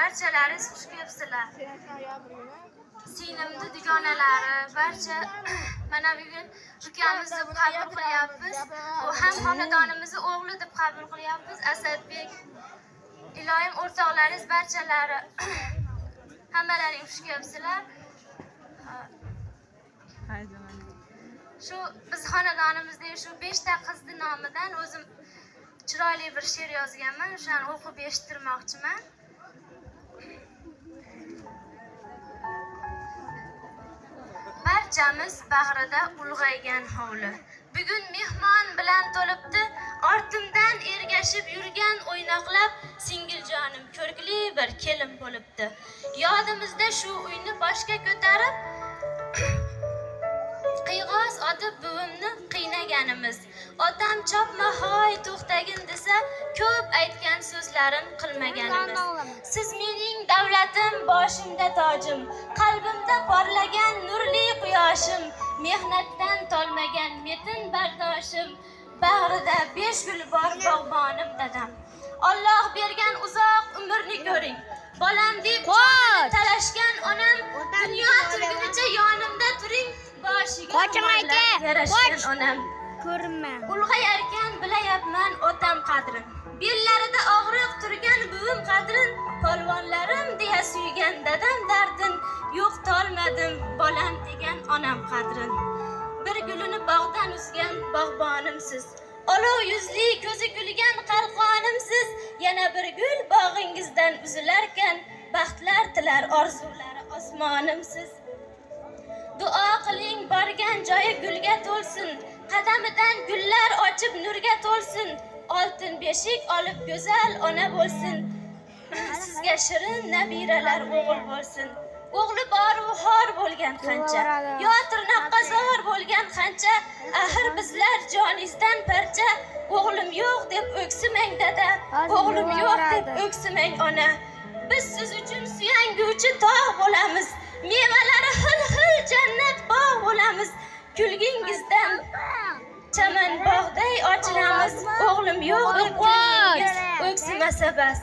barchalaringiz xush kelibsizlar. Singlimni dugonalari barcha mana bugun ukamiz deb qabul qilyapmiz. U ham xonadonimizni o'g'li deb qabul qilyapmiz. Asadbek, iloyim o'rtoqlaringiz barchalari hammalaring xush kelibsizlar. Shu biz xonadonimizda shu 5 ta qizni nomidan o'zim chiroyli bir she'r yozganman. O'shani o'qib eshittirmoqchiman. Barchamiz bag'rida ulg'aygan hovli. Bugun mehmon bilan to'libdi. Ortimdan ergashib yurgan o'ynoqlab singiljonim ko'rkli bir kelin bo'libdi. Yodimizda shu uyni boshga ko'tarib qiyg'os otib buvimni qiynaganimiz. Otam chopma hoy to'xtagin desa, ko'p aytgan so'zlarin qilmaganimiz. Siz mening davlatim, boshimda tojim, qalbimda porlagan nurli quyoshim, mehnatdan tolmagan metin bardoshim, bag'rida 5 gul bor bog'bonim dadam. Alloh bergan uzoq umrni ko'ring. Bolam deb talashgan onam, dunyo turgunicha yonimda turing. Boshiga yarashgan onam. Ulg'ayarkan bilayapman otam qadrin. Bellarida og'riq turgan buvim qadrin. Polvonlarim deya suygan dadam dardin. Yo'q tolmadim bolam degan onam qadrin. Bir gulini bog'dan uzgan bog'bonimsiz. Olov yuzli ko'zi kulgan qarqonimsiz. Yana bir gul bog'ingizdan uzilarkan, baxtlar tilar orzulari osmonimsiz. Duo qiling borgan joyi gulga to'lsin, qadamidan gullar ochib nurga to'lsin, oltin beshik olib go'zal ona bo'lsin, sizga shirin nabiralar o'g'il bo'lsin. O'g'li bor u xor bo'lgan qancha, yo tirnoqqa zor bo'lgan qancha, axir bizlar joningizdan parcha. O'g'lim yo'q deb o'ksimang dada, o'g'lim yo'q deb o'ksimang ona. Biz siz uchun suyanguvchi tog' bo'lamiz, mevalari xil-xil jannat bog' bo'lamiz. Kulgingizdan chaman bog'day ochilamiz. O'g'lim yo'q deb o'ksimasa bas.